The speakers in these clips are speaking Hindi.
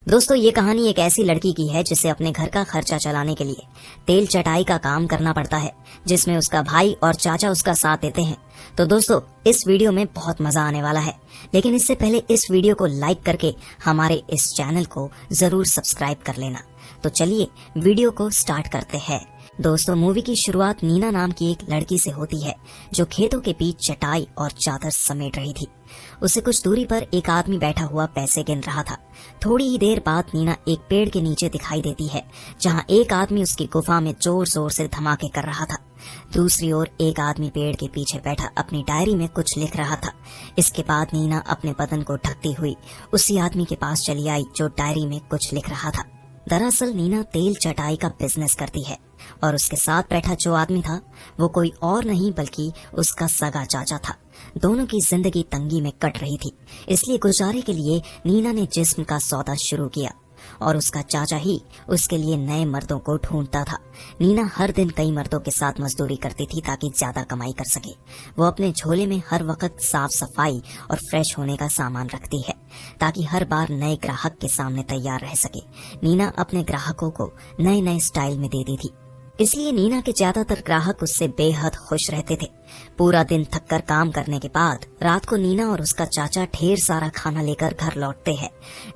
दोस्तों, ये कहानी एक ऐसी लड़की की है जिसे अपने घर का खर्चा चलाने के लिए तेल चटाई का काम करना पड़ता है, जिसमें उसका भाई और चाचा उसका साथ देते हैं। तो दोस्तों, इस वीडियो में बहुत मजा आने वाला है, लेकिन इससे पहले इस वीडियो को लाइक करके हमारे इस चैनल को जरूर सब्सक्राइब कर लेना। तो चलिए वीडियो को स्टार्ट करते हैं। दोस्तों, मूवी की शुरुआत नीना नाम की एक लड़की से होती है जो खेतों के बीच चटाई और चादर समेट रही थी। उसे कुछ दूरी पर एक आदमी बैठा हुआ पैसे गिन रहा था। थोड़ी ही देर बाद नीना एक पेड़ के नीचे दिखाई देती है, जहां एक आदमी उसकी गुफा में जोर जोर से धमाके कर रहा था। दूसरी ओर एक आदमी पेड़ के पीछे बैठा अपनी डायरी में कुछ लिख रहा था। इसके बाद नीना अपने बदन को ढकती हुई उसी आदमी के पास चली आई जो डायरी में कुछ लिख रहा था। दरअसल नीना तेल चटाई का बिजनेस करती है और उसके साथ बैठा जो आदमी था वो कोई और नहीं बल्कि उसका सगा चाचा था। दोनों की जिंदगी तंगी में कट रही थी, इसलिए गुजारे के लिए नीना ने जिस्म का सौदा शुरू किया और उसका चाचा ही उसके लिए नए मर्दों को ढूंढता था। नीना हर दिन कई मर्दों के साथ मजदूरी करती थी ताकि ज्यादा कमाई कर सके। वो अपने झोले में हर वक्त साफ सफाई और फ्रेश होने का सामान रखती है ताकि हर बार नए ग्राहक के सामने तैयार रह सके। नीना अपने ग्राहकों को नए नए स्टाइल में देती थी, इसलिए नीना के ज्यादातर ग्राहक उससे बेहद खुश रहते थे। पूरा दिन थककर काम करने के बाद रात को नीना और उसका चाचा ढेर सारा खाना लेकर घर लौटते हैं।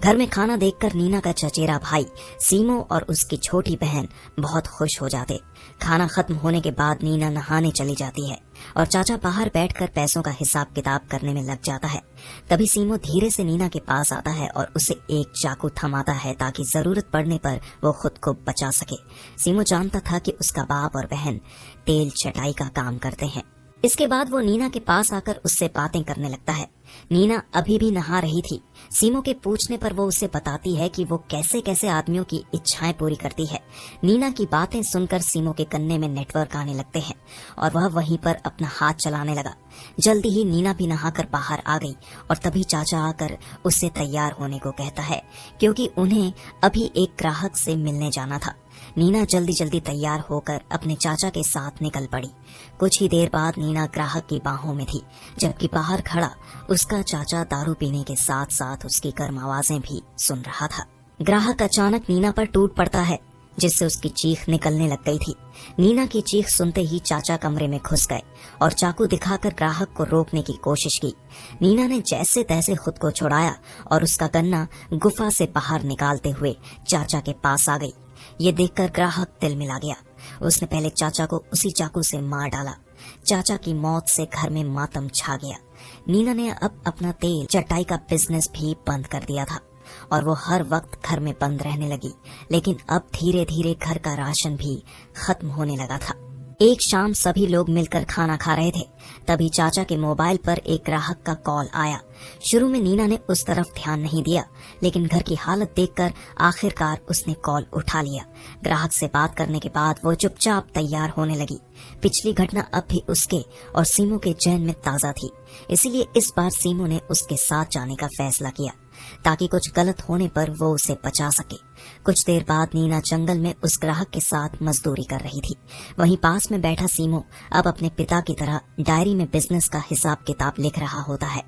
घर में खाना देखकर नीना का चचेरा भाई सीमो और उसकी छोटी बहन बहुत खुश हो जाते। खाना खत्म होने के बाद नीना नहाने चली जाती है और चाचा बाहर बैठकर पैसों का हिसाब किताब करने में लग जाता है। तभी सीमो धीरे से नीना के पास आता है और उसे एक चाकू थमाता है ताकि जरूरत पड़ने पर वो खुद को बचा सके। सीमो जानता था कि उसका बाप और बहन तेल चटाई का काम करते हैं। इसके बाद वो नीना के पास आकर उससे बातें करने लगता है। नीना अभी भी नहा रही थी। सीमो के पूछने पर वो उसे बताती है कि वो कैसे कैसे आदमियों की इच्छाएं पूरी करती है। नीना की बातें सुनकर सीमो के कन्ने में नेटवर्क आने लगते हैं और वह वहीं पर अपना हाथ चलाने लगा। जल्दी ही नीना भी नहाकर बाहर आ गई और तभी चाचा आकर उससे तैयार होने को कहता है, क्योंकि उन्हें अभी एक ग्राहक से मिलने जाना था। नीना जल्दी जल्दी तैयार होकर अपने चाचा के साथ निकल पड़ी। कुछ ही देर बाद नीना ग्राहक की बाहों में थी, जबकि बाहर खड़ा उसका चाचा दारू पीने के साथ साथ उसकी गर्म आवाजें भी सुन रहा था। ग्राहक अचानक नीना पर टूट पड़ता है, जिससे उसकी चीख निकलने लग गई थी। नीना की चीख सुनते ही चाचा कमरे में घुस गए और चाकू दिखाकर ग्राहक को रोकने की कोशिश की। नीना ने जैसे तैसे खुद को छुड़ाया और उसका गन्ना गुफा से बाहर निकालते हुए चाचा के पास आ गई। ये देखकर ग्राहक दिल मिला गया। उसने पहले चाचा को उसी चाकू से मार डाला। चाचा की मौत से घर में मातम छा गया। नीना ने अब अपना तेल चटाई का बिजनेस भी बंद कर दिया था और वो हर वक्त घर में बंद रहने लगी, लेकिन अब धीरे धीरे घर का राशन भी खत्म होने लगा था। एक शाम सभी लोग मिलकर खाना खा रहे थे, तभी चाचा के मोबाइल पर एक ग्राहक का कॉल आया। शुरू में नीना ने उस तरफ ध्यान नहीं दिया, लेकिन घर की हालत देखकर आखिरकार उसने कॉल उठा लिया। ग्राहक से बात करने के बाद वो चुपचाप तैयार होने लगी। पिछली घटना अब भी उसके और सीमो के जहन में ताजा थी, इसीलिए इस बार सीमो ने उसके साथ जाने का फैसला किया ताकि कुछ गलत होने पर वो उसे बचा सके। कुछ देर बाद नीना जंगल में उस ग्राहक के साथ मजदूरी कर रही थी। वहीं पास में बैठा सीमो अब अपने पिता की तरह डायरी में बिजनेस का हिसाब किताब लिख रहा होता है।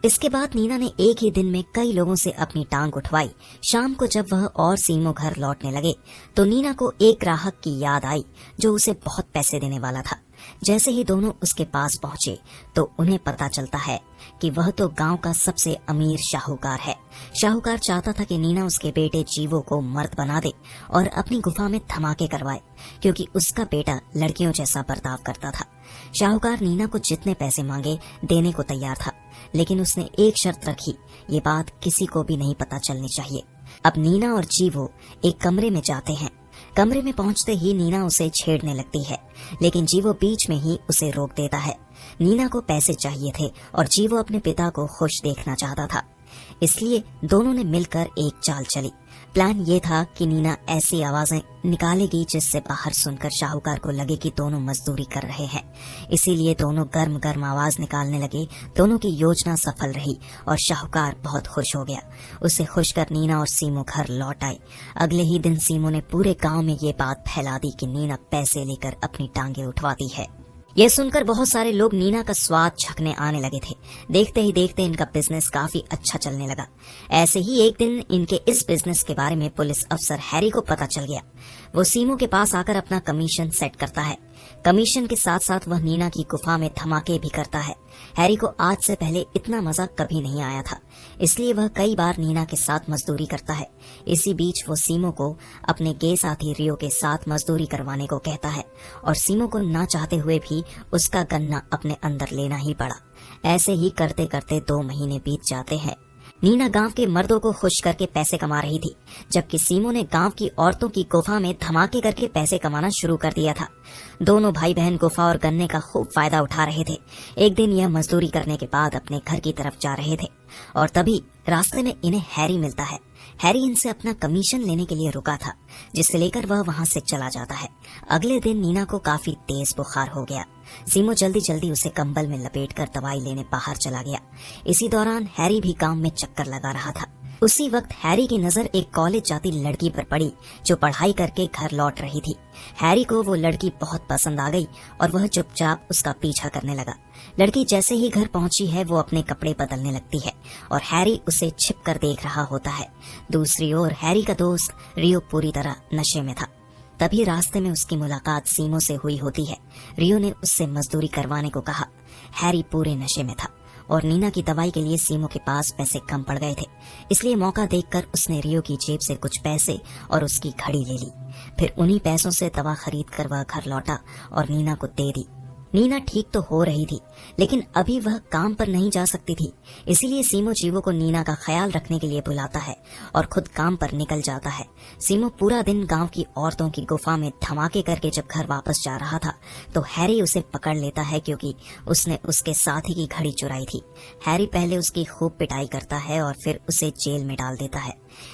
इसके बाद नीना ने एक ही दिन में कई लोगों से अपनी टांग उठवाई। शाम को जब वह और सीमो घर लौटने लगे तो नीना को एक ग्राहक की याद आई जो उसे बहुत पैसे देने वाला था। जैसे ही दोनों उसके पास पहुंचे तो उन्हें पता चलता है कि वह तो गांव का सबसे अमीर शाहूकार है। शाहूकार चाहता था कि नीना उसके बेटे जीवो को मर्द बना दे और अपनी गुफा में धमाके करवाए, क्योंकि उसका बेटा लड़कियों जैसा बर्ताव करता था। शाहूकार नीना को जितने पैसे मांगे देने को तैयार था, लेकिन उसने एक शर्त रखी, ये बात किसी को भी नहीं पता चलनी चाहिए। अब नीना और जीवो एक कमरे में जाते हैं। कमरे में पहुंचते ही नीना उसे छेड़ने लगती है, लेकिन जीवो बीच में ही उसे रोक देता है। नीना को पैसे चाहिए थे और जीवो अपने पिता को खुश देखना चाहता था, इसलिए दोनों ने मिलकर एक चाल चली। प्लान ये था कि नीना ऐसी आवाजें निकालेगी जिससे बाहर सुनकर शाहूकार को लगे कि दोनों मजदूरी कर रहे हैं। इसीलिए दोनों गर्म गर्म आवाज निकालने लगे। दोनों की योजना सफल रही और शाहूकार बहुत खुश हो गया। उसे खुश कर नीना और सीमो घर लौट आए। अगले ही दिन सीमो ने पूरे गांव में ये बात फैला दी कि नीना पैसे लेकर अपनी टांगे उठवाती है। यह सुनकर बहुत सारे लोग नीना का स्वाद चखने आने लगे थे। देखते ही देखते इनका बिजनेस काफी अच्छा चलने लगा। ऐसे ही एक दिन इनके इस बिजनेस के बारे में पुलिस अफसर हैरी को पता चल गया। वो सीमो के पास आकर अपना कमीशन सेट करता है। कमीशन के साथ साथ वह नीना की गुफा में धमाके भी करता है। हैरी को आज से पहले इतना मजा कभी नहीं आया था, इसलिए वह कई बार नीना के साथ मजदूरी करता है। इसी बीच वो सीमो को अपने गे साथी रियो के साथ मजदूरी करवाने को कहता है और सीमो को ना चाहते हुए भी उसका गन्ना अपने अंदर लेना ही पड़ा। ऐसे ही करते करते 2 महीने बीत जाते हैं। नीना गांव के मर्दों को खुश करके पैसे कमा रही थी, जबकि सीमो ने गांव की औरतों की गुफा में धमाके करके पैसे कमाना शुरू कर दिया था। दोनों भाई बहन गुफा और गन्ने का खूब फायदा उठा रहे थे। एक दिन यह मजदूरी करने के बाद अपने घर की तरफ जा रहे थे और तभी रास्ते में इन्हें हैरी मिलता है। हैरी इनसे अपना कमीशन लेने के लिए रुका था, जिसे लेकर वह वहां से चला जाता है। अगले दिन नीना को काफी तेज बुखार हो गया। सीमो जल्दी जल्दी उसे कंबल में लपेटकर दवाई लेने बाहर चला गया। इसी दौरान हैरी भी गांव में चक्कर लगा रहा था। उसी वक्त हैरी की नजर एक कॉलेज जाती लड़की पर पड़ी जो पढ़ाई करके घर लौट रही थी। हैरी को वो लड़की बहुत पसंद आ गई और वह चुपचाप उसका पीछा करने लगा। लड़की जैसे ही घर पहुंची है वो अपने कपड़े बदलने लगती है और हैरी उसे छिप कर देख रहा होता है। दूसरी ओर हैरी का दोस्त रियो पूरी तरह नशे में था। तभी रास्ते में उसकी मुलाकात सीमो से हुई होती है। रियो ने उससे मजदूरी करवाने को कहा। हैरी पूरे नशे में था और नीना की दवाई के लिए सीमो के पास पैसे कम पड़ गए थे, इसलिए मौका देखकर उसने रियो की जेब से कुछ पैसे और उसकी घड़ी ले ली। फिर उन्हीं पैसों से दवा खरीद कर वह घर लौटा और नीना को दे दी। नीना ठीक तो हो रही थी, लेकिन अभी वह काम पर नहीं जा सकती थी, इसीलिए सीमो जीवो को नीना का ख्याल रखने के लिए बुलाता है और खुद काम पर निकल जाता है। सीमो पूरा दिन गांव की औरतों की गुफा में धमाके करके जब घर वापस जा रहा था तो हैरी उसे पकड़ लेता है, क्योंकि उसने उसके साथी की घड़ी चुराई थी। हैरी पहले उसकी खूब पिटाई करता है और फिर उसे जेल में डाल देता है।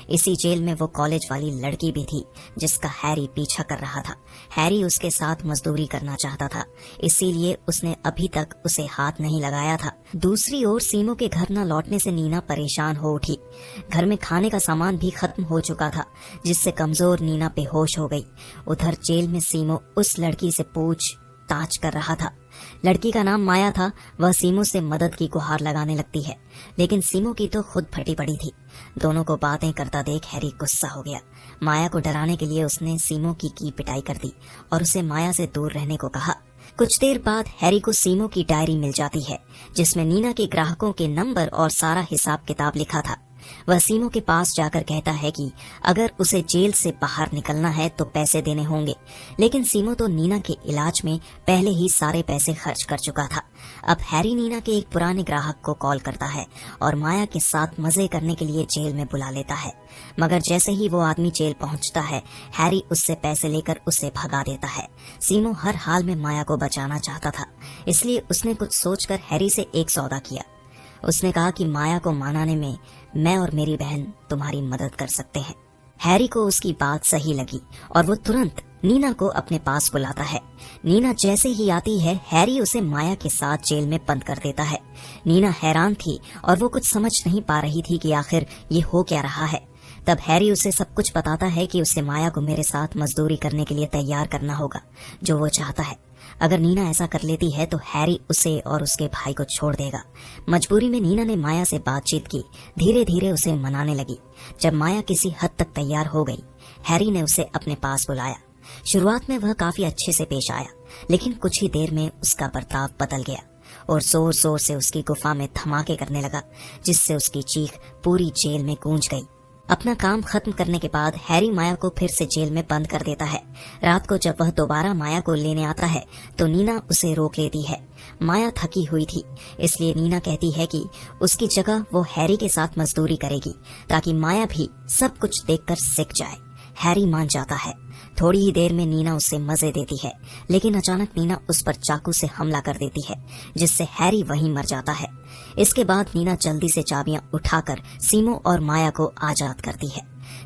इसी जेल में वो कॉलेज वाली लड़की भी थी जिसका हैरी पीछा कर रहा था। हैरी उसके साथ मजदूरी करना चाहता था, इसीलिए उसने अभी तक उसे हाथ नहीं लगाया था। दूसरी ओर सीमो के घर न लौटने से नीना परेशान हो उठी। घर में खाने का सामान भी खत्म हो चुका था, जिससे कमजोर नीना बेहोश हो गई। उधर जेल में सीमो उस लड़की से पूछताछ कर रहा था। लड़की का नाम माया था। वह सीमो से मदद की गुहार लगाने लगती है, लेकिन सीमो की तो खुद फटी पड़ी थी। दोनों को बातें करता देख हैरी गुस्सा हो गया। माया को डराने के लिए उसने सीमो की पिटाई कर दी और उसे माया से दूर रहने को कहा। कुछ देर बाद हैरी को सीमो की डायरी मिल जाती है, जिसमें नीना के ग्राहकों के नंबर और सारा हिसाब किताब लिखा था। वह सीमो के पास जाकर कहता है कि अगर उसे जेल से बाहर निकलना है तो पैसे देने होंगे, लेकिन सीमो तो नीना के इलाज में पहले ही सारे पैसे खर्च कर चुका था। अब हैरी नीना के एक पुराने ग्राहक को कॉल करता है और माया के साथ मजे करने के लिए जेल में बुला लेता है, मगर जैसे ही वो आदमी जेल पहुंचता है, हैरी उससे पैसे लेकर उसे भगा देता है। सीमो हर हाल में माया को बचाना चाहता था, इसलिए उसने कुछ सोचकर हैरी से एक सौदा किया। उसने कहा कि माया को मनाने में मैं और मेरी बहन तुम्हारी मदद कर सकते हैं। हैरी को उसकी बात सही लगी और वो तुरंत नीना को अपने पास बुलाता है। नीना जैसे ही आती है, हैरी उसे माया के साथ जेल में बंद कर देता है। नीना हैरान थी और वो कुछ समझ नहीं पा रही थी कि आखिर ये हो क्या रहा है। तब हैरी उसे सब कुछ बताता है कि उसे माया को मेरे साथ मजदूरी करने के लिए तैयार करना होगा, जो वो चाहता है। अगर नीना ऐसा कर लेती है तो हैरी उसे और उसके भाई को छोड़ देगा। मजबूरी में नीना ने माया से बातचीत की, धीरे धीरे उसे मनाने लगी। जब माया किसी हद तक तैयार हो गई, हैरी ने उसे अपने पास बुलाया। शुरुआत में वह काफी अच्छे से पेश आया, लेकिन कुछ ही देर में उसका बर्ताव बदल गया और जोर जोर से उसकी गुफा में धमाके करने लगा, जिससे उसकी चीख पूरी जेल में गूंज गई। अपना काम खत्म करने के बाद हैरी माया को फिर से जेल में बंद कर देता है। रात को जब वह दोबारा माया को लेने आता है तो नीना उसे रोक लेती है। माया थकी हुई थी, इसलिए नीना कहती है कि उसकी जगह वो हैरी के साथ मजदूरी करेगी, ताकि माया भी सब कुछ देखकर सीख जाए। हैरी मान जाता है। थोड़ी ही देर में नीना उसे मजे देती है, लेकिन अचानक नीना उस पर चाकू से हमला कर देती है, जिससे हैरी वहीं मर जाता है। इसके बाद नीना जल्दी से चाबियां उठाकर सीमो और माया को आजाद करती है।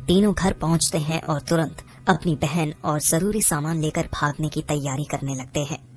तीनों घर पहुंचते हैं और तुरंत अपनी बहन और जरूरी सामान लेकर भागने की तैयारी करने लगते हैं।